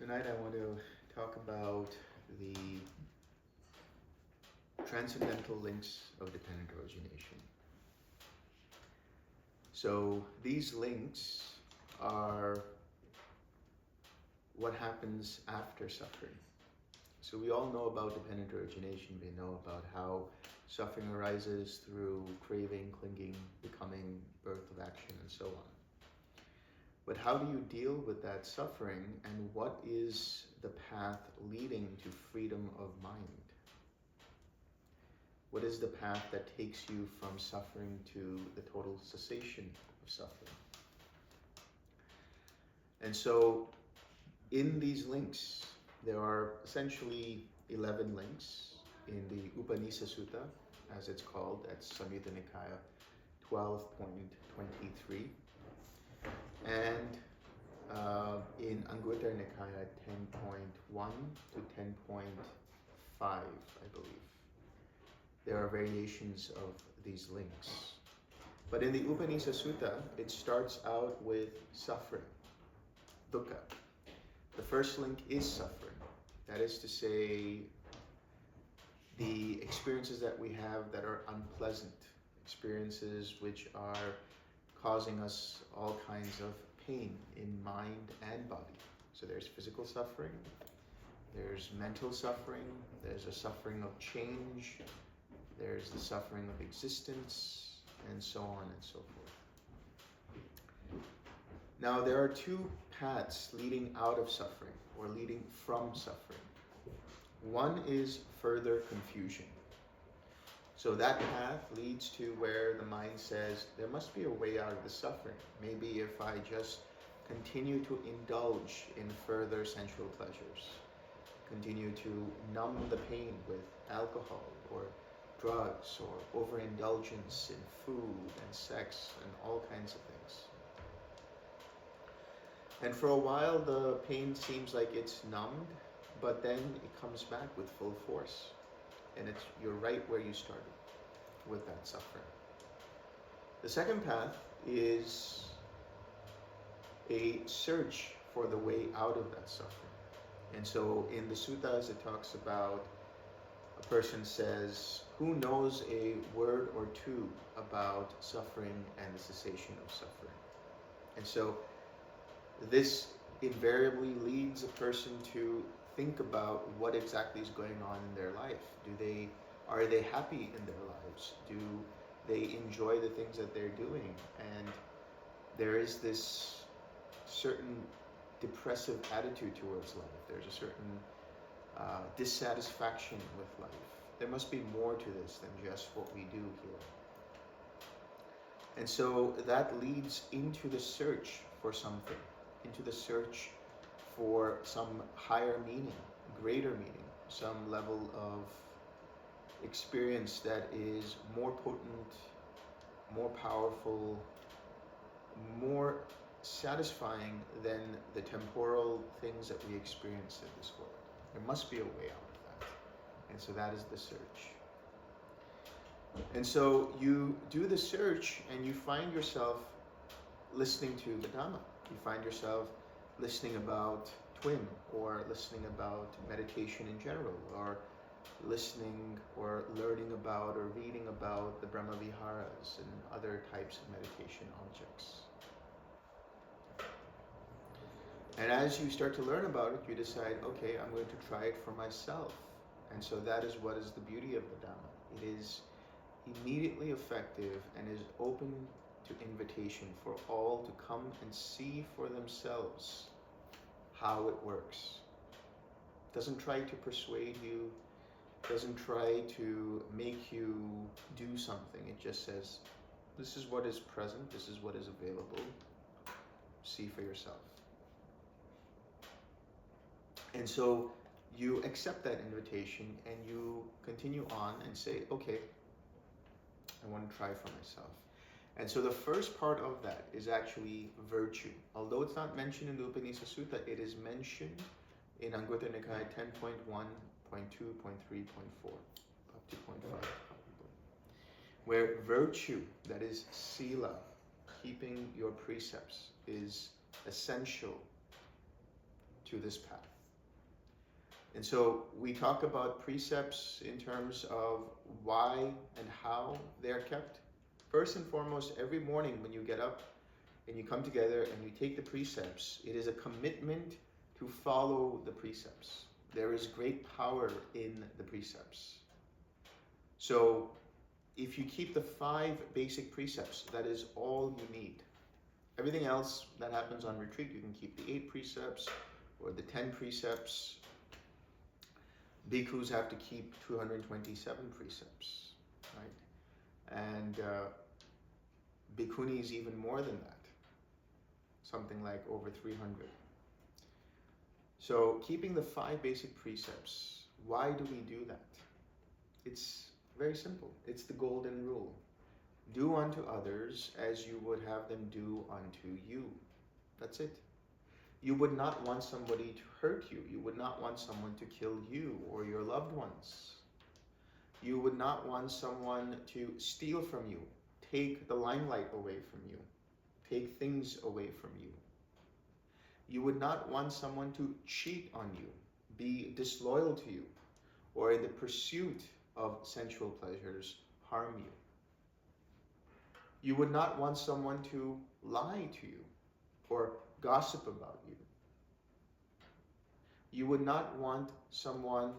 Tonight I want to talk about the transcendental links of dependent origination. So these links are what happens after suffering. So we all know about dependent origination. We know about how suffering arises through craving, clinging, becoming, birth of action, and so on. But how do you deal with that suffering, and what is the path leading to freedom of mind? What is the path that takes you from suffering to the total cessation of suffering? And so in these links, there are essentially 11 links in the Upanisa Sutta, as it's called. That's Samyutta Nikaya 12.23. And in Anguttara Nikaya 10.1 to 10.5, I believe. There are variations of these links. But in the Upanisa Sutta, it starts out with suffering, dukkha. The first link is suffering. That is to say, the experiences that we have that are unpleasant, experiences which are causing us all kinds of pain in mind and body. So there's physical suffering, there's mental suffering, there's a suffering of change, there's the suffering of existence, and so on and so forth. Now there are two paths leading out of suffering, or leading from suffering. One is further confusion. So that path leads to where the mind says, there must be a way out of the suffering. Maybe if I just continue to indulge in further sensual pleasures, continue to numb the pain with alcohol or drugs or overindulgence in food and sex and all kinds of things. And for a while the pain seems like it's numbed, but then it comes back with full force. And you're right where you started with that suffering. The second path is a search for the way out of that suffering. And so in the suttas it talks about, a person says, who knows a word or two about suffering and the cessation of suffering? And so this invariably leads a person to think about what exactly is going on in their life. Are they happy in their lives? Do they enjoy the things that they're doing? And there is this certain depressive attitude towards life. There's a certain dissatisfaction with life. There must be more to this than just what we do here. And so that leads into the search for something, into the search for some higher meaning, greater meaning, some level of experience that is more potent, more powerful, more satisfying than the temporal things that we experience in this world. There must be a way out of that. And so that is the search. And so you do the search and you find yourself listening to the Dhamma. You find yourself listening about TWIM, or listening about meditation in general, or listening or learning about or reading about the Brahma Viharas and other types of meditation objects. And as you start to learn about it, you decide, okay, I'm going to try it for myself. And so that is what is the beauty of the Dhamma. It is immediately effective and is open to invitation for all to come and see for themselves how it works. It doesn't try to persuade you, doesn't try to make you do something. It just says, this is what is present, this is what is available. See for yourself. And so you accept that invitation and you continue on and say, okay, I want to try for myself. And so the first part of that is actually virtue. Although it's not mentioned in the Upanisa Sutta, it is mentioned in Anguttara Nikaya 10.1, 0.2, 0.3, 0.4, up to 0.5 probably. Where virtue, that is sila, keeping your precepts, is essential to this path. And so we talk about precepts in terms of why and how they're kept. First and foremost, every morning when you get up and you come together and you take the precepts, it is a commitment to follow the precepts. There is great power in the precepts. So if you keep the 5 basic precepts, that is all you need. Everything else that happens on retreat, you can keep the 8 precepts or the 10 precepts. Bhikkhus have to keep 227 precepts, right? And bhikkhunis even more than that, something like over 300. So keeping the 5 basic precepts, why do we do that? It's very simple. It's the golden rule. Do unto others as you would have them do unto you. That's it. You would not want somebody to hurt you. You would not want someone to kill you or your loved ones. You would not want someone to steal from you, take the limelight away from you, take things away from you. You would not want someone to cheat on you, be disloyal to you, or in the pursuit of sensual pleasures, harm you. You would not want someone to lie to you or gossip about you. You would not want someone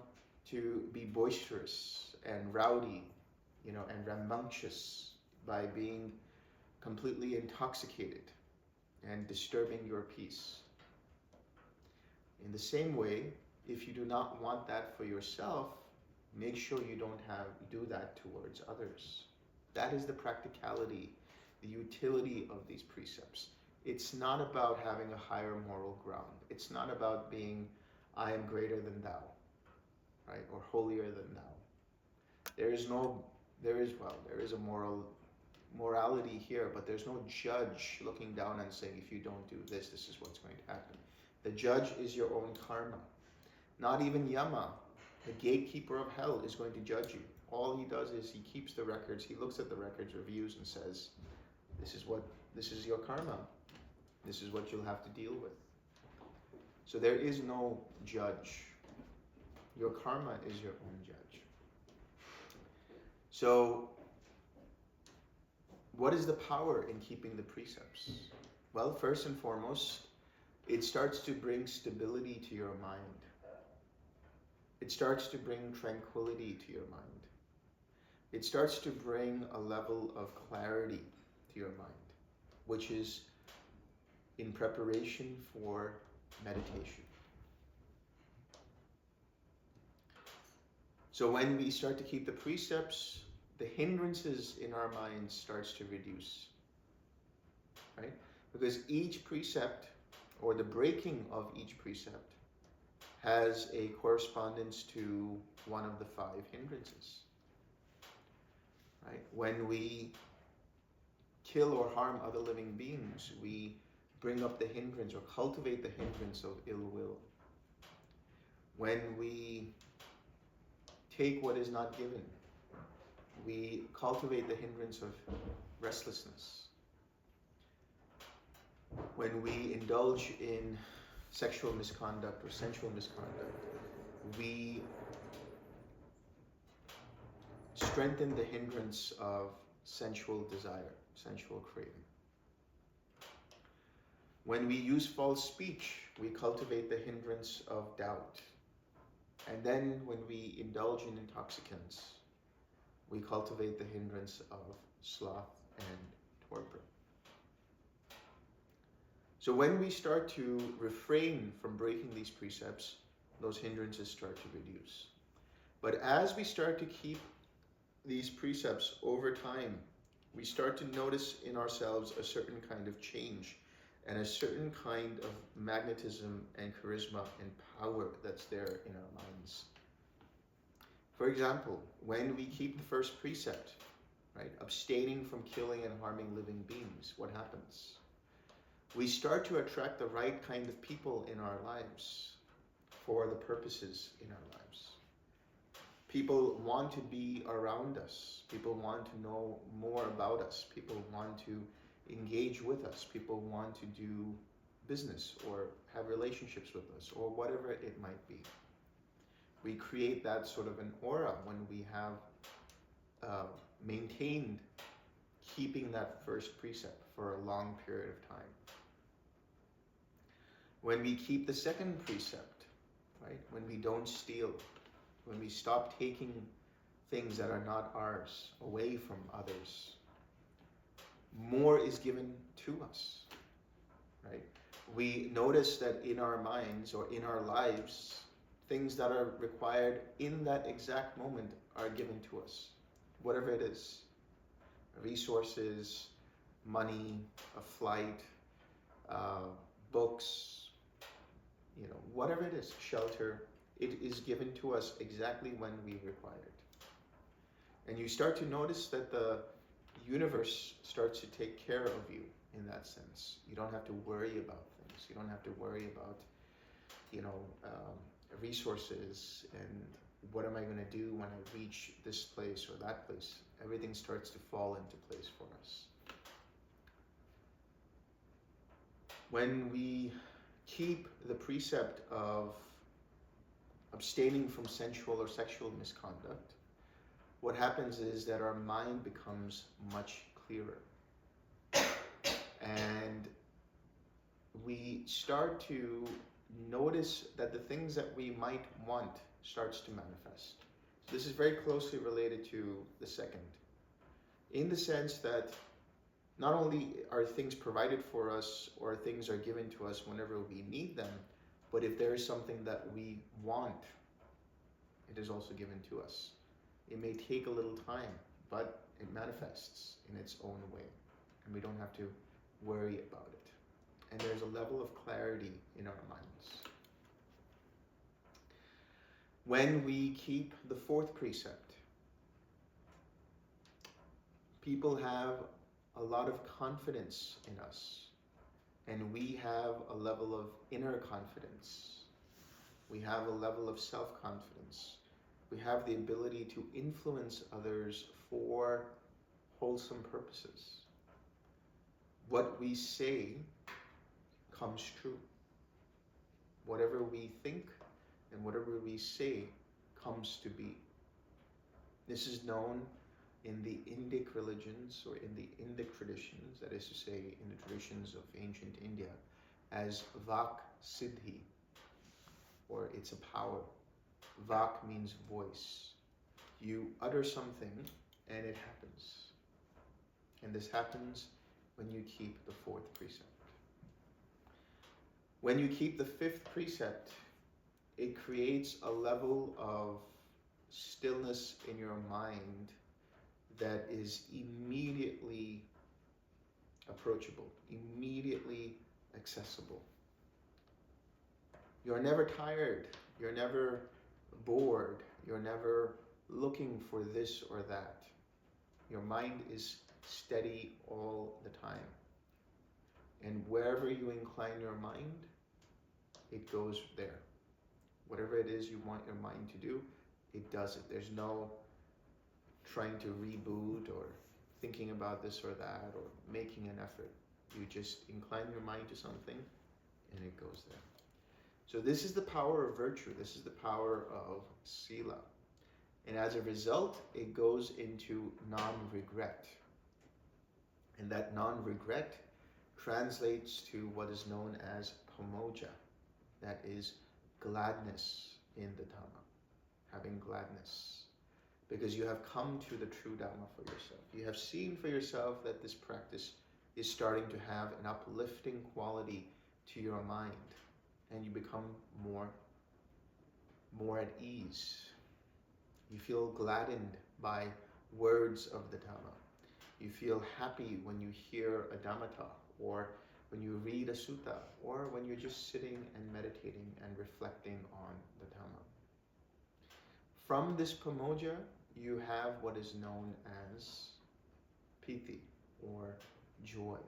to be boisterous and rowdy, and rambunctious by being completely intoxicated and disturbing your peace. In the same way, if you do not want that for yourself, make sure you don't do that towards others. That is the practicality, the utility of these precepts. It's not about having a higher moral ground. It's not about being, I am greater than thou, right? Or holier than thou. There is a morality here, but there's no judge looking down and saying, if you don't do this, this is what's going to happen. The judge is your own karma. Not even Yama, the gatekeeper of hell, is going to judge you. All he does is he keeps the records, he looks at the records, reviews, and says, this is your karma. This is what you'll have to deal with. So there is no judge. Your karma is your own judge. So what is the power in keeping the precepts? Well, first and foremost, it starts to bring stability to your mind. It starts to bring tranquility to your mind. It starts to bring a level of clarity to your mind, which is in preparation for meditation. So when we start to keep the precepts, the hindrances in our minds starts to reduce, right? Because each precept, or the breaking of each precept, has a correspondence to one of the 5 hindrances, right? When we kill or harm other living beings, we bring up the hindrance or cultivate the hindrance of ill will. When we take what is not given, we cultivate the hindrance of restlessness. When we indulge in sexual misconduct or sensual misconduct, we strengthen the hindrance of sensual desire, sensual craving. When we use false speech, we cultivate the hindrance of doubt. And then when we indulge in intoxicants, we cultivate the hindrance of sloth and torpor. So when we start to refrain from breaking these precepts, those hindrances start to reduce. But as we start to keep these precepts over time, we start to notice in ourselves a certain kind of change and a certain kind of magnetism and charisma and power that's there in our minds. For example, when we keep the first precept, right, abstaining from killing and harming living beings, what happens? We start to attract the right kind of people in our lives for the purposes in our lives. People want to be around us. People want to know more about us. People want to engage with us. People want to do business or have relationships with us or whatever it might be. We create that sort of an aura when we have maintained keeping that first precept for a long period of time. When we keep the second precept, right? When we don't steal, when we stop taking things that are not ours away from others, more is given to us, right? We notice that in our minds or in our lives, things that are required in that exact moment are given to us, whatever it is. Resources, money, a flight, books, whatever it is, shelter, it is given to us exactly when we require it. And you start to notice that the universe starts to take care of you in that sense. You don't have to worry about things. You don't have to worry about, resources and what am I going to do when I reach this place or that place. Everything starts to fall into place for us. When we keep the precept of abstaining from sensual or sexual misconduct, what happens is that our mind becomes much clearer. And we start to notice that the things that we might want starts to manifest. So this is very closely related to the second, in the sense that not only are things provided for us or things are given to us whenever we need them, but if there is something that we want, it is also given to us. It may take a little time, but it manifests in its own way, and we don't have to worry about it. And there's a level of clarity in our minds. When we keep the fourth precept, people have a lot of confidence in us, and we have a level of inner confidence. We have a level of self-confidence. We have the ability to influence others for wholesome purposes. What we say comes true. Whatever we think and whatever we say comes to be. This is known in the Indic religions or in the Indic traditions, that is to say in the traditions of ancient India, as Vak Siddhi, or it's a power. Vak means voice. You utter something and it happens. And this happens when you keep the fourth precept. When you keep the fifth precept, it creates a level of stillness in your mind that is immediately approachable, immediately accessible. You're never tired, you're never bored, you're never looking for this or that. Your mind is steady all the time. And wherever you incline your mind, it goes there. Whatever it is you want your mind to do, it does it. There's no trying to reboot or thinking about this or that or making an effort. You just incline your mind to something and it goes there. So this is the power of virtue. This is the power of sila. And as a result, it goes into non-regret. And that non-regret translates to what is known as pamoja. That is gladness in the Dhamma. Having gladness. Because you have come to the true Dhamma for yourself. You have seen for yourself that this practice is starting to have an uplifting quality to your mind. And you become more at ease. You feel gladdened by words of the Dhamma. You feel happy when you hear a Dhammata, or when you read a Sutta, or when you're just sitting and meditating and reflecting on the Dhamma. From this pamoja, you have what is known as piti, or joy.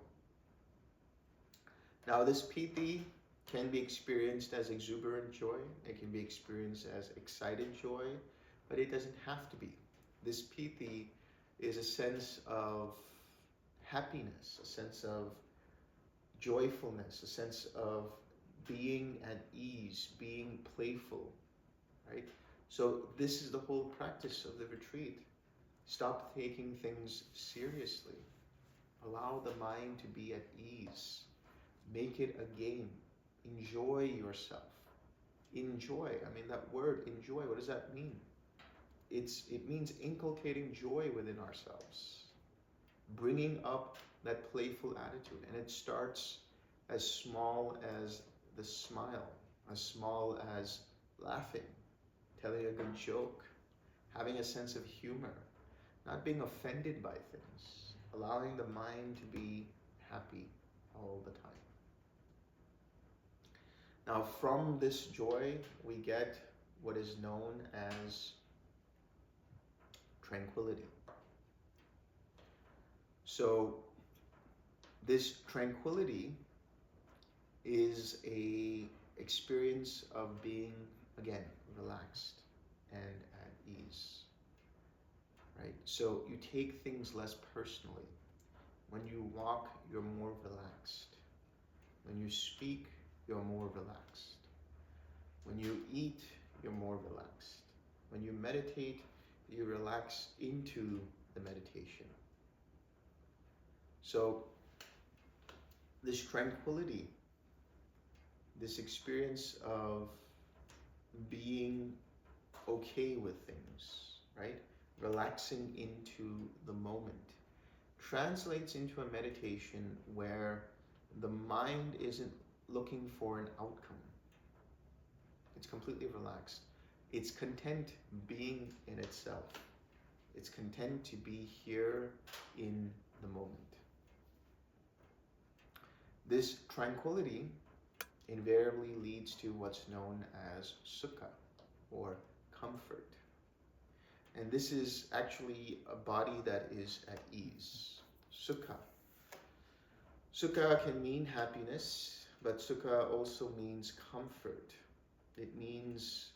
Now this piti can be experienced as exuberant joy, it can be experienced as excited joy, but it doesn't have to be. This piti is a sense of happiness, a sense of joyfulness, a sense of being at ease, being playful, right? So this is the whole practice of the retreat. Stop taking things seriously. Allow the mind to be at ease. Make it a game. Enjoy yourself. Enjoy. I mean, that word, enjoy, what does that mean? It means inculcating joy within ourselves. Bringing up that playful attitude. And it starts as small as the smile, as small as laughing, telling a good joke, having a sense of humor, not being offended by things, allowing the mind to be happy all the time. Now, from this joy, we get what is known as tranquility. So, this tranquility is a experience of being, again, relaxed and at ease, right? So you take things less personally. When you walk, you're more relaxed. When you speak, you're more relaxed. When you eat, you're more relaxed. When you meditate, you relax into the meditation. So this tranquility, this experience of being okay with things, right? Relaxing into the moment, translates into a meditation where the mind isn't looking for an outcome. It's completely relaxed. It's content being in itself. It's content to be here in the moment. This tranquility invariably leads to what's known as Sukha, or comfort. And this is actually a body that is at ease. Sukha. Sukha can mean happiness, but Sukha also means comfort. It means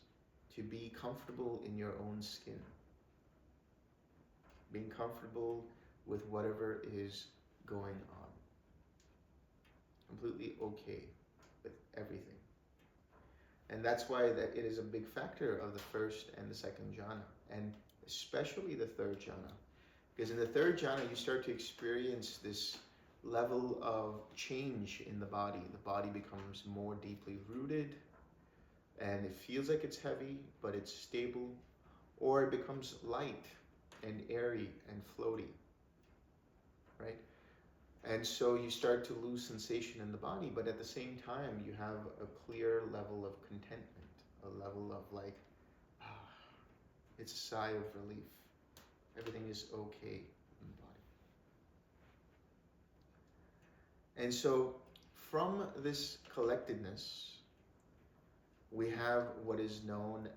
to be comfortable in your own skin. Being comfortable with whatever is going on. Completely okay with everything. And that's why that it is a big factor of the first and the second jhana, and especially the third jhana. Because in the third jhana, you start to experience this level of change in the body. The body becomes more deeply rooted, and it feels like it's heavy, but it's stable, or it becomes light and airy and floaty, right? And so you start to lose sensation in the body, but at the same time, you have a clear level of contentment, a level of like, it's a sigh of relief. Everything is okay in the body. And so from this collectedness, we have what is known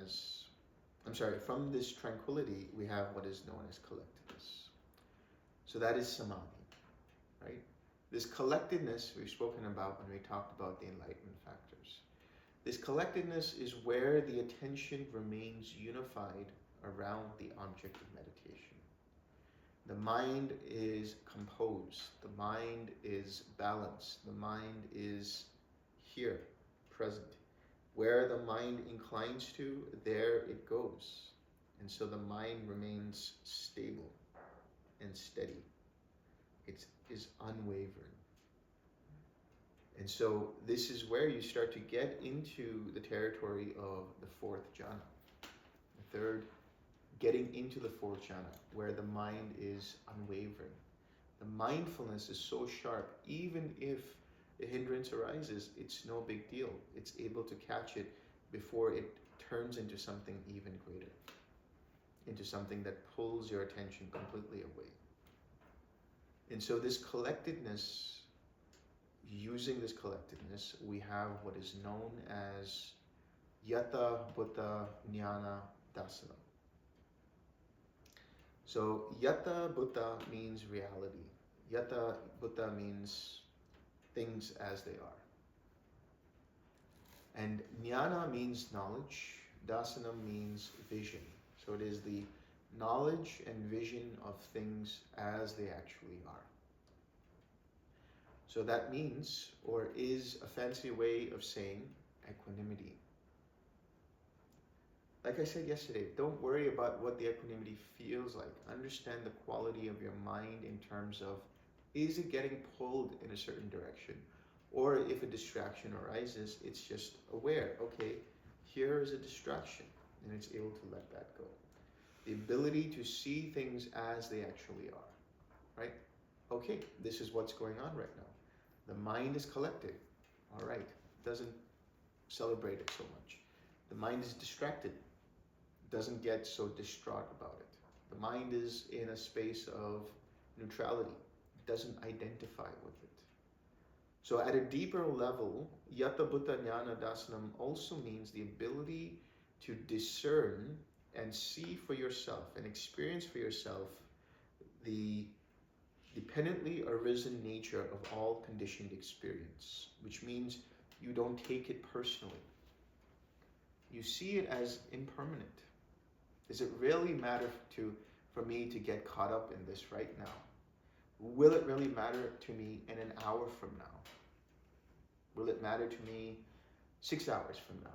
as, from this tranquility, we have what is known as collectedness. So that is samadhi. Right? This collectedness we've spoken about when we talked about the enlightenment factors. This collectedness is where the attention remains unified around the object of meditation. The mind is composed. The mind is balanced. The mind is here, present. Where the mind inclines to, there it goes. And so the mind remains stable and steady. It is unwavering. And so this is where you start to get into the territory of the fourth jhana. The third, getting into the fourth jhana, where the mind is unwavering. The mindfulness is so sharp, even if a hindrance arises, it's no big deal. It's able to catch it before it turns into something even greater, into something that pulls your attention completely away. And so this collectedness, using this collectedness, we have what is known as Yata Bhuta Jnana Dasana. So Yata Bhuta means reality. Yata Bhuta means things as they are. And Jnana means knowledge. Dasana means vision. So it is the knowledge and vision of things as they actually are. So that means, or is a fancy way of saying, equanimity. Like I said yesterday, don't worry about what the equanimity feels like. Understand the quality of your mind in terms of, is it getting pulled in a certain direction? Or if a distraction arises, it's just aware, okay, here is a distraction, and it's able to let that go. The ability to see things as they actually are, right? Okay, this is what's going on right now. The mind is collected, all right, doesn't celebrate it so much. The mind is distracted, doesn't get so distraught about it. The mind is in a space of neutrality, doesn't identify with it. So at a deeper level, Yata Bhuta Jnana Dasanam also means the ability to discern and see for yourself and experience for yourself the dependently arisen nature of all conditioned experience, which means you don't take it personally. You see it as impermanent. Does it really matter for me to get caught up in this right now? Will it really matter to me in an hour from now? Will it matter to me 6 hours from now?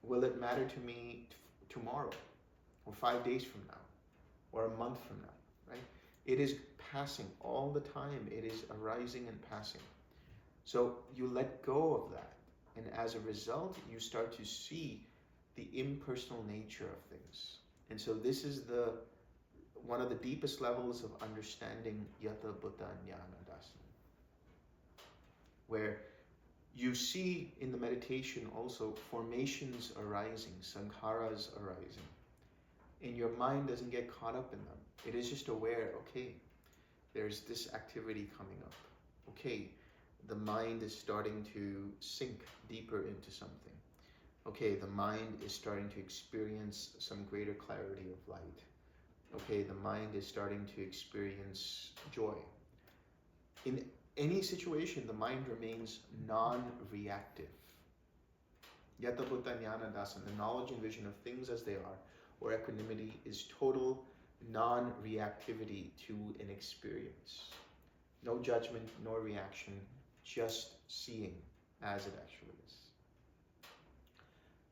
Will it matter to me tomorrow, or 5 days from now, or a month from now, right? It is passing all the time. It is arising and passing. So you let go of that. And as a result, you start to see the impersonal nature of things. And so this is one of the deepest levels of understanding Yata Bhuta Jnana Dasana, where you see in the meditation also formations arising, sankharas arising, and your mind doesn't get caught up in them. It is just aware, okay, there's this activity coming up. Okay, the mind is starting to sink deeper into something. Okay, the mind is starting to experience some greater clarity of light. Okay, the mind is starting to experience joy. In any situation, the mind remains non-reactive. Yata Bhuta Jnana Dasana, the knowledge and vision of things as they are, or equanimity, is total non-reactivity to an experience. No judgment, no reaction, just seeing as it actually is.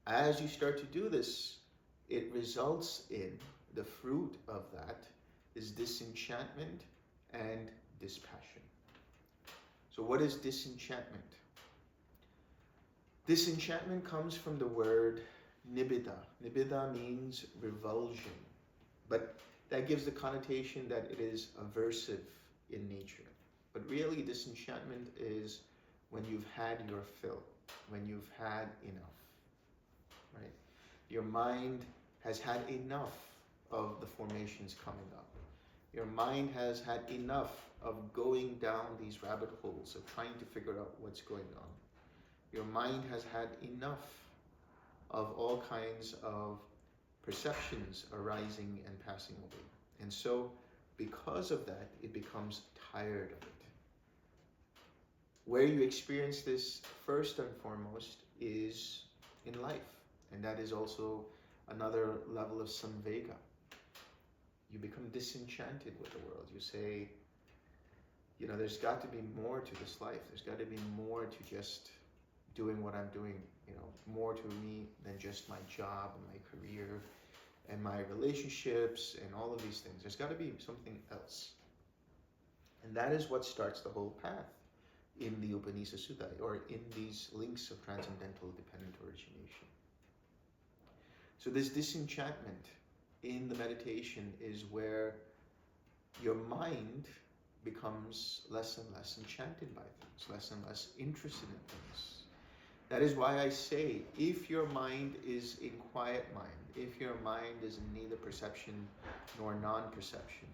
As you start to do this, it results in, the fruit of that is disenchantment and dispassion. So what is disenchantment? Disenchantment comes from the word nibbana. Nibbana means revulsion, but that gives the connotation that it is aversive in nature. But really, disenchantment is when you've had your fill, when you've had enough, right? Your mind has had enough of the formations coming up. Your mind has had enough of going down these rabbit holes of trying to figure out what's going on. Your mind has had enough of all kinds of perceptions arising and passing away. And so, because of that, it becomes tired of it. Where you experience this first and foremost is in life. And that is also another level of samvega. You become disenchanted with the world. You say, there's got to be more to this life. There's got to be more to just doing what I'm doing, more to me than just my job and my career and my relationships and all of these things. There's got to be something else. And that is what starts the whole path in the Upanisa Sutta, or in these links of transcendental dependent origination. So this disenchantment in the meditation is where your mind becomes less and less enchanted by things, less and less interested in things. That is why I say, if your mind is in quiet mind, if your mind is in neither perception nor non-perception,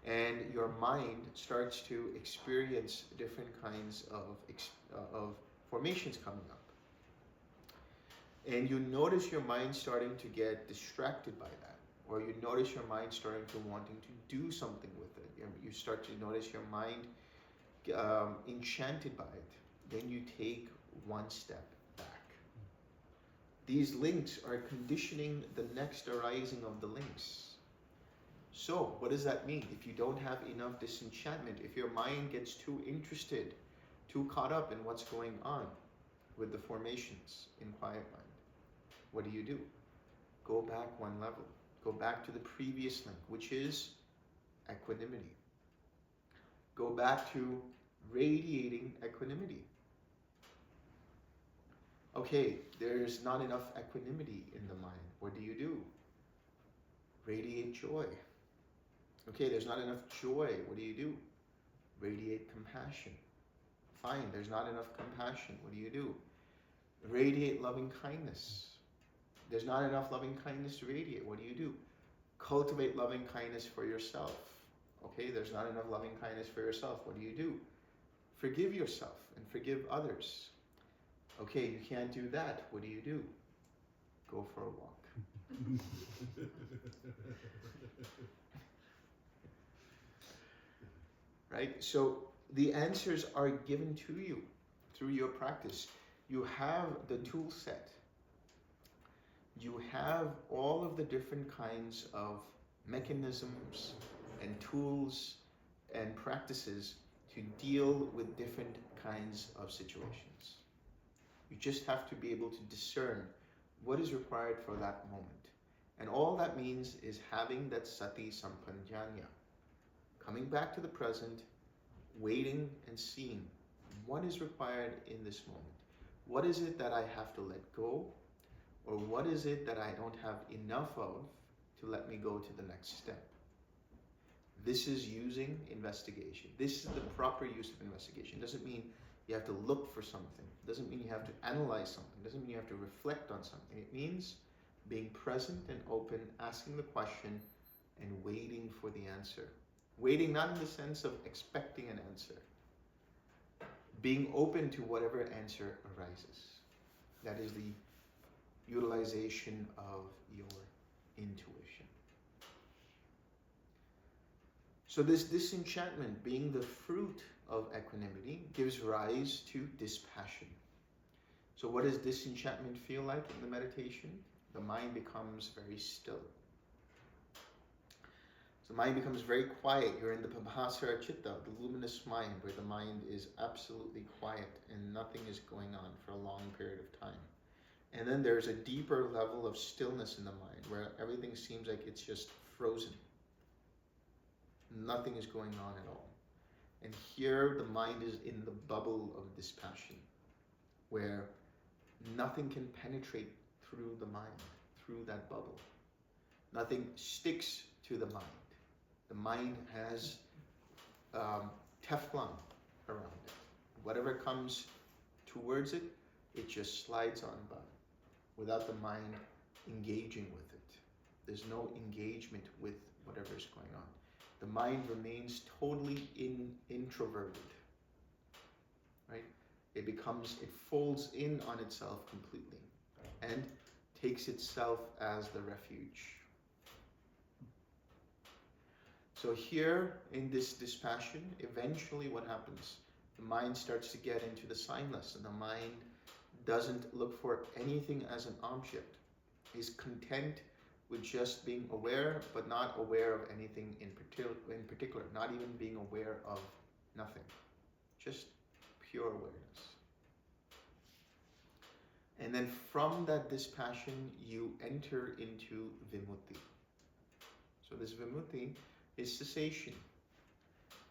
and your mind starts to experience different kinds of formations coming up, and you notice your mind starting to get distracted by that, or you notice your mind starting to wanting to do something with it, you start to notice your mind enchanted by it, then you take one step back. These links are conditioning the next arising of the links. So, what does that mean? If you don't have enough disenchantment, if your mind gets too interested, too caught up in what's going on with the formations in quiet mind, what do? Go back one level. Go back to the previous link, which is equanimity. Go back to radiating equanimity. Okay, there's not enough equanimity in the mind. What do? Radiate joy. Okay, there's not enough joy. What do? Radiate compassion. Fine, there's not enough compassion. What do? Radiate loving kindness. There's not enough loving kindness to radiate. What do? Cultivate loving kindness for yourself. Okay, there's not enough loving kindness for yourself. What do? Forgive yourself and forgive others. Okay, you can't do that. What do? Go for a walk. Right? So the answers are given to you through your practice. You have the tool set. You have all of the different kinds of mechanisms and tools and practices to deal with different kinds of situations. You just have to be able to discern what is required for that moment. And all that means is having that sati sampajanya. Coming back to the present, waiting and seeing what is required in this moment. What is it that I have to let go? Or what is it that I don't have enough of to let me go to the next step? This is using investigation. This is the proper use of investigation. It doesn't mean you have to look for something. It doesn't mean you have to analyze something. It doesn't mean you have to reflect on something. It means being present and open, asking the question, and waiting for the answer. Waiting not in the sense of expecting an answer. Being open to whatever answer arises. That is the utilization of your intuition. So this disenchantment, being the fruit of equanimity, gives rise to dispassion. So what does disenchantment feel like in the meditation? The mind becomes very still. So the mind becomes very quiet. You're in the pabhasara chitta, the luminous mind, where the mind is absolutely quiet and nothing is going on for a long period of time. And then there's a deeper level of stillness in the mind where everything seems like it's just frozen. Nothing is going on at all. And here the mind is in the bubble of dispassion, where nothing can penetrate through the mind, through that bubble. Nothing sticks to the mind. The mind has Teflon around it. Whatever comes towards it, it just slides on by, without the mind engaging with it. There's no engagement with whatever is going on. The mind remains totally introverted, right? It folds in on itself completely and takes itself as the refuge. So here in this dispassion, eventually what happens? The mind starts to get into the signless, and the mind doesn't look for anything as an object. Is content with just being aware, but not aware of anything in particular, not even being aware of nothing. Just pure awareness. And then from that dispassion, you enter into vimutti. So this vimutti is cessation.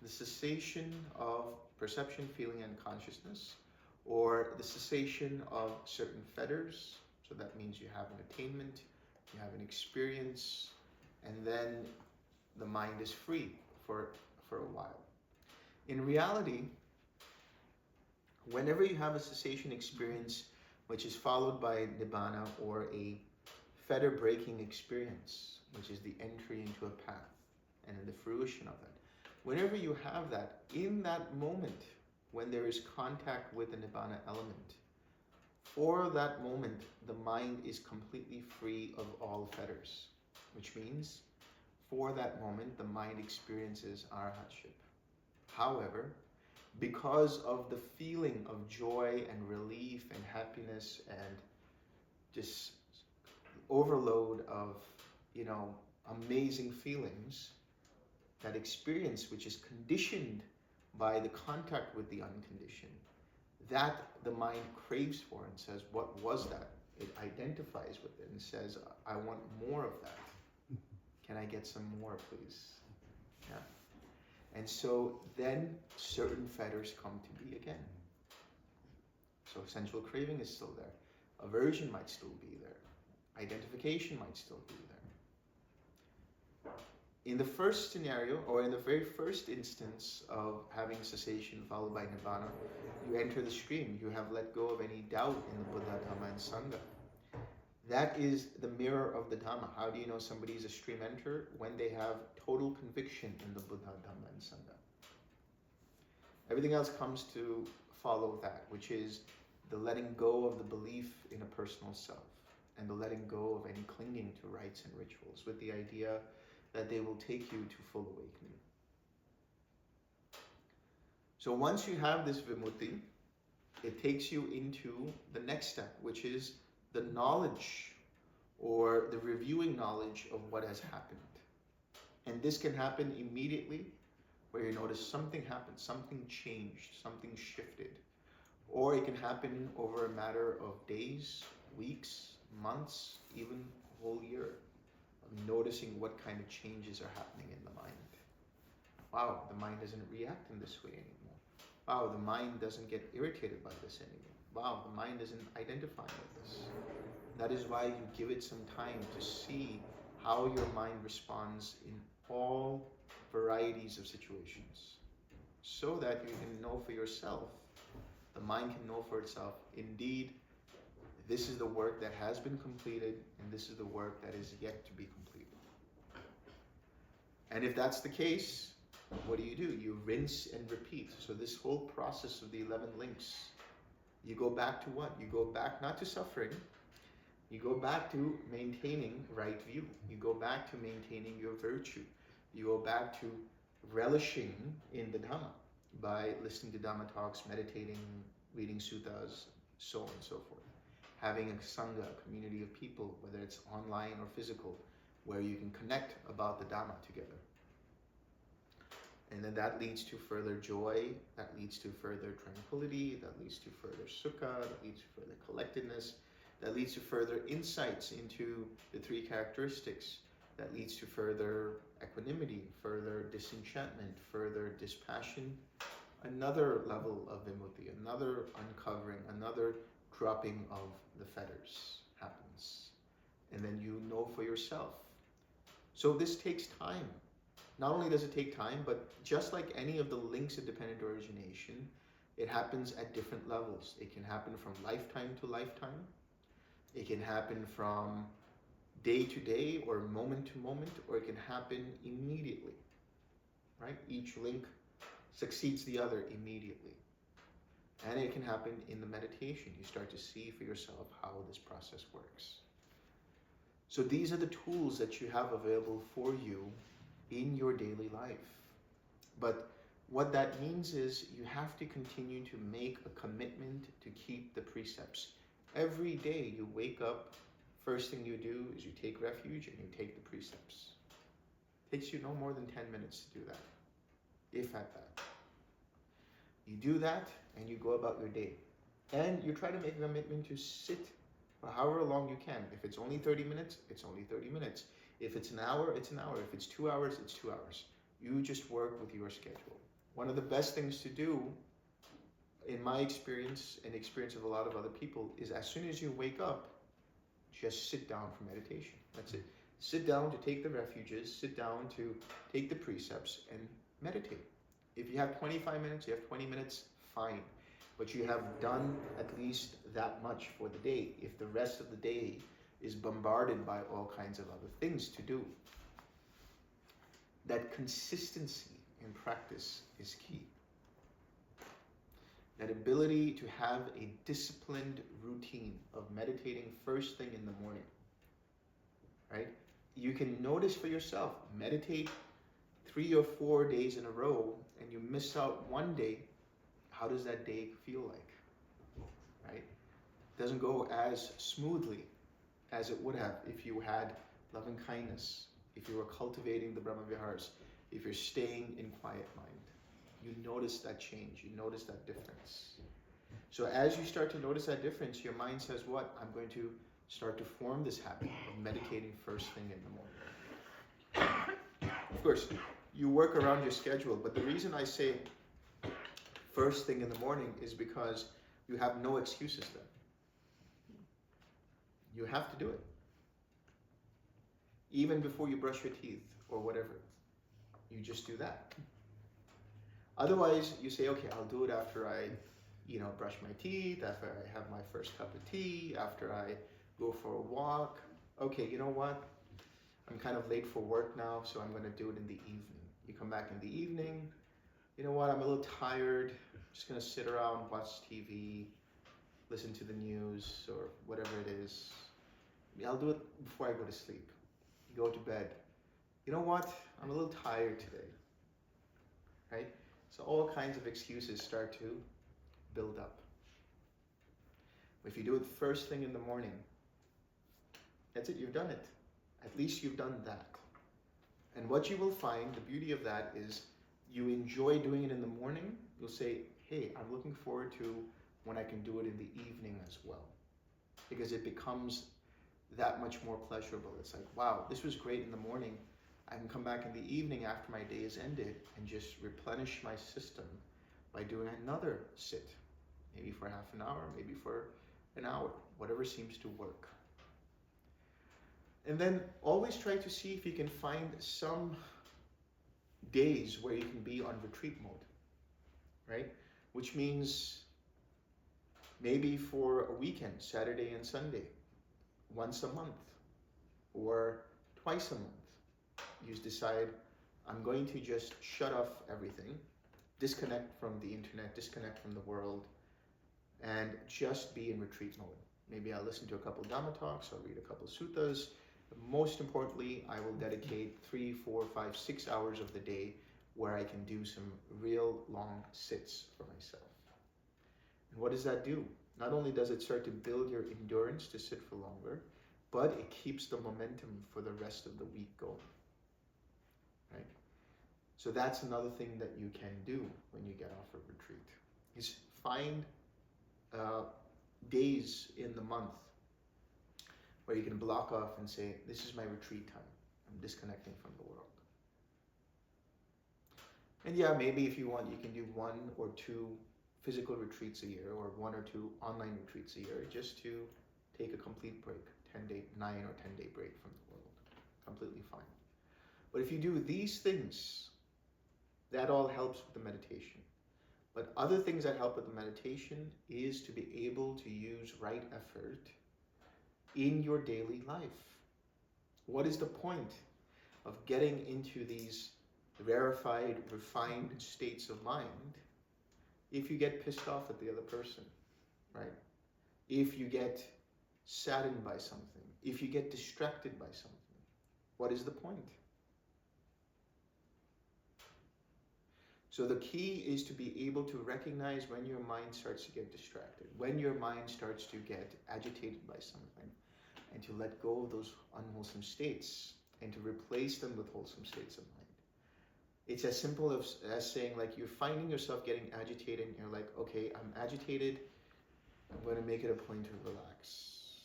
The cessation of perception, feeling, and consciousness, or the cessation of certain fetters. So that means you have an attainment, you have an experience, and then the mind is free for a while. In reality, whenever you have a cessation experience which is followed by NIbbana, or a fetter breaking experience, which is the entry into a path and the fruition of it, whenever you have that, in that moment when there is contact with the NIbbana element, for that moment, the mind is completely free of all fetters, which means for that moment, the mind experiences arahatship. However, because of the feeling of joy and relief and happiness and just overload of, amazing feelings, that experience which is conditioned by the contact with the unconditioned, that the mind craves for and says, what was that? It identifies with it and says, I want more of that. Can I get some more, please? Yeah. And so then certain fetters come to be again. So sensual craving is still there. Aversion might still be there. Identification might still be there. In the first scenario, or in the very first instance of having cessation followed by Nibbana, you enter the stream. You have let go of any doubt in the Buddha, Dhamma, and Sangha. That is the mirror of the Dhamma. How do you know somebody is a stream enter? When they have total conviction in the Buddha, Dhamma, and Sangha. Everything else comes to follow that, which is the letting go of the belief in a personal self and the letting go of any clinging to rites and rituals with the idea that they will take you to full awakening. So once you have this vimutti, it takes you into the next step, which is the knowledge or the reviewing knowledge of what has happened. And this can happen immediately, where you notice something happened, something changed, something shifted. Or it can happen over a matter of days, weeks, months, even a whole year, of noticing what kind of changes are happening in the mind. Wow, the mind doesn't react in this way anymore. Wow, the mind doesn't get irritated by this anymore. Wow, the mind isn't identifying with this. That is why you give it some time to see how your mind responds in all varieties of situations, so that you can know for yourself, the mind can know for itself, indeed, this is the work that has been completed, and this is the work that is yet to be completed. And if that's the case, what do? You rinse and repeat. So this whole process of the 11 links, you go back to what? You go back not to suffering, you go back to maintaining right view. You go back to maintaining your virtue. You go back to relishing in the Dhamma by listening to Dhamma talks, meditating, reading suttas, so on and so forth. Having a Sangha, a community of people, whether it's online or physical, where you can connect about the Dhamma together. And then that leads to further joy, that leads to further tranquility, that leads to further Sukha, that leads to further collectedness, that leads to further insights into the three characteristics, that leads to further equanimity, further disenchantment, further dispassion, another level of vimutti, another uncovering, another dropping of the fetters happens. And then you know for yourself. So this takes time. Not only does it take time, but just like any of the links of dependent origination, it happens at different levels. It can happen from lifetime to lifetime. It can happen from day to day or moment to moment, or it can happen immediately, right? Each link succeeds the other immediately. And it can happen in the meditation. You start to see for yourself how this process works. So these are the tools that you have available for you in your daily life. But what that means is you have to continue to make a commitment to keep the precepts. Every day you wake up, first thing you do is you take refuge and you take the precepts. It takes you no more than 10 minutes to do that, if at that. You do that and you go about your day. And you try to make a commitment to sit for however long you can. If it's only 30 minutes, it's only 30 minutes. If it's an hour, it's an hour. If it's 2 hours, it's 2 hours. You just work with your schedule. One of the best things to do, in my experience and experience of a lot of other people, is as soon as you wake up, just sit down for meditation. That's it. Sit down to take the refuges, sit down to take the precepts and meditate. If you have 25 minutes, you have 20 minutes, fine. But you have done at least that much for the day. If the rest of the day is bombarded by all kinds of other things to do, that consistency in practice is key. That ability to have a disciplined routine of meditating first thing in the morning, right? You can notice for yourself, meditate 3 or 4 days in a row and you miss out one day, how does that day feel like, right? It doesn't go as smoothly as it would have if you had loving kindness, if you were cultivating the Brahma Viharas, if you're staying in quiet mind. You notice that change, you notice that difference. So as you start to notice that difference, your mind says, what? I'm going to start to form this habit of meditating first thing in the morning. Of course, you work around your schedule, but the reason I say first thing in the morning is because you have no excuses then. You have to do it. Even before you brush your teeth or whatever, you just do that. Otherwise, you say, okay, I'll do it after I, brush my teeth, after I have my first cup of tea, after I go for a walk. Okay, you know what? I'm kind of late for work now, so I'm going to do it in the evening. You come back in the evening. You know what? I'm a little tired. I'm just going to sit around, watch TV, listen to the news or whatever it is. I'll do it before I go to sleep. You go to bed. You know what? I'm a little tired today. Right? So all kinds of excuses start to build up. If you do it first thing in the morning, that's it, you've done it. At least you've done that. And what you will find, the beauty of that is you enjoy doing it in the morning. You'll say, hey, I'm looking forward to when I can do it in the evening as well. Because it becomes that much more pleasurable. It's like, wow, this was great in the morning. I can come back in the evening after my day is ended and just replenish my system by doing another sit. Maybe for half an hour, maybe for an hour, whatever seems to work. And then always try to see if you can find some days where you can be on retreat mode, right? Which means maybe for a weekend, Saturday and Sunday, once a month or twice a month, you decide, I'm going to just shut off everything, disconnect from the internet, disconnect from the world, and just be in retreat mode. Maybe I'll listen to a couple Dhamma talks, I'll read a couple suttas. But most importantly, I will dedicate 3, 4, 5, 6 hours of the day where I can do some real long sits for myself. And what does that do? Not only does it start to build your endurance to sit for longer, but it keeps the momentum for the rest of the week going. Right? So that's another thing that you can do when you get off a retreat, is find days in the month where you can block off and say, this is my retreat time. I'm disconnecting from the world. And yeah, maybe if you want, you can do 1 or 2 physical retreats a year or 1 or 2 online retreats a year just to take a complete break, 9 or 10-day break from the world. Completely fine. But if you do these things, that all helps with the meditation. But other things that help with the meditation is to be able to use right effort in your daily life. What is the point of getting into these rarefied, refined states of mind if you get pissed off at the other person, right? If you get saddened by something, if you get distracted by something, what is the point? So the key is to be able to recognize when your mind starts to get distracted, when your mind starts to get agitated by something, and to let go of those unwholesome states and to replace them with wholesome states of mind. It's as simple as saying, like, you're finding yourself getting agitated and you're like, okay, I'm agitated, I'm going to make it a point to relax.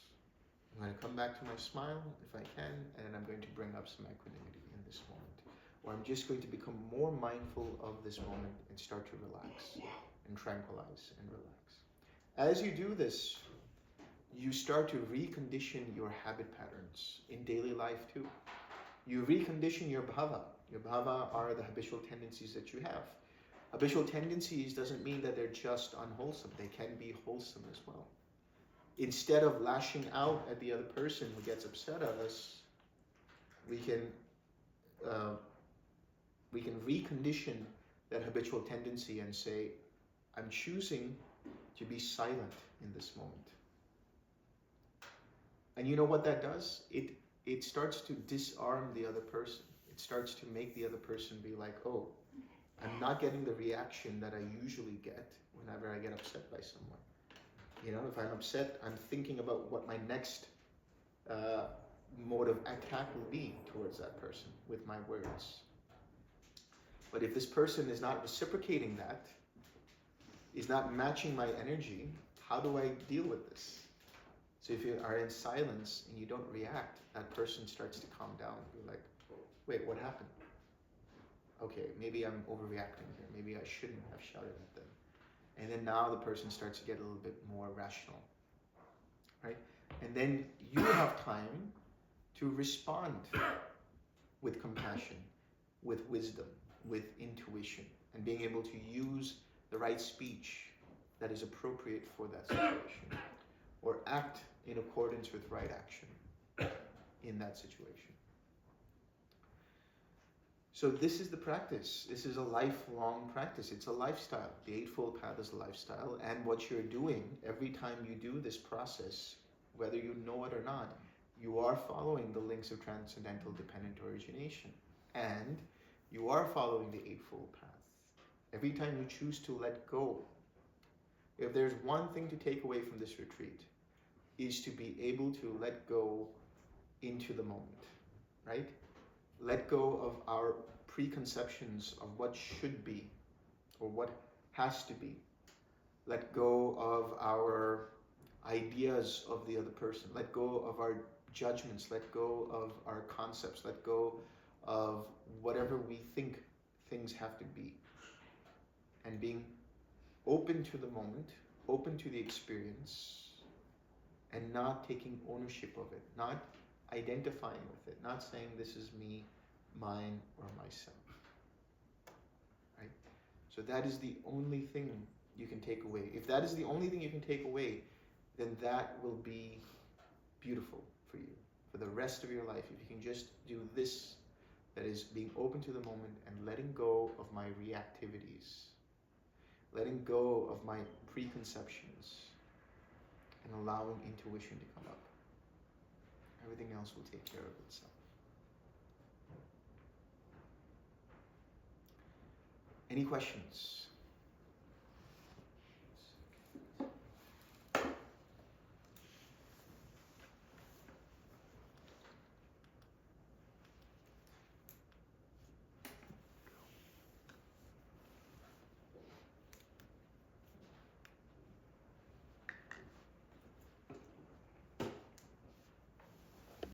I'm going to come back to my smile if I can, and I'm going to bring up some equanimity in this moment. Or I'm just going to become more mindful of this moment and start to relax and tranquilize and relax. As you do this, you start to recondition your habit patterns in daily life too. You recondition your bhava. Your bhava are the habitual tendencies that you have. Habitual tendencies doesn't mean that they're just unwholesome. They can be wholesome as well. Instead of lashing out at the other person who gets upset at us, we can recondition that habitual tendency and say, I'm choosing to be silent in this moment. And you know what that does? It starts to disarm the other person. It starts to make the other person be like, oh, I'm not getting the reaction that I usually get whenever I get upset by someone. You know, if I'm upset, I'm thinking about what my next mode of attack will be towards that person with my words. But if this person is not reciprocating that, is not matching my energy, how do I deal with this? So if you are in silence and you don't react, that person starts to calm down. You're like, wait, what happened? Okay, maybe I'm overreacting here. Maybe I shouldn't have shouted at them. And then now the person starts to get a little bit more rational, right? And then you have time to respond with compassion, with wisdom, with intuition, and being able to use the right speech that is appropriate for that situation, or act in accordance with right action in that situation. So this is the practice. This is a lifelong practice. It's a lifestyle. The Eightfold Path is a lifestyle, and what you're doing every time you do this process, whether you know it or not, you are following the links of transcendental dependent origination, and you are following the Eightfold Path. Every time you choose to let go, if there's one thing to take away from this retreat, is to be able to let go into the moment, right? Let go of our preconceptions of what should be or what has to be. Let go of our ideas of the other person. Let go of our judgments. Let go of our concepts. Let go of whatever we think things have to be. And being open to the moment, open to the experience, and not taking ownership of it, not identifying with it, not saying this is me, mine, or myself. Right? So that is the only thing you can take away. If that is the only thing you can take away, then that will be beautiful for you for the rest of your life. If you can just do this, that is being open to the moment and letting go of my reactivities, letting go of my preconceptions, and allowing intuition to come up. Everything else will take care of itself. Any questions?